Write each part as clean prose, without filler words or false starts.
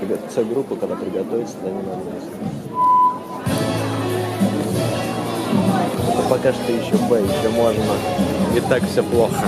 С-группа, когда приготовится, тогда не надо есть. Но пока что еще Б, еще можно. Не так все плохо.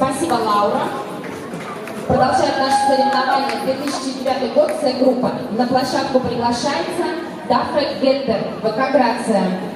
Спасибо, Лаура. Продолжает наше соревнование 2009 год С-группа. На площадку приглашается Дафра Геттер, ВК «Грация».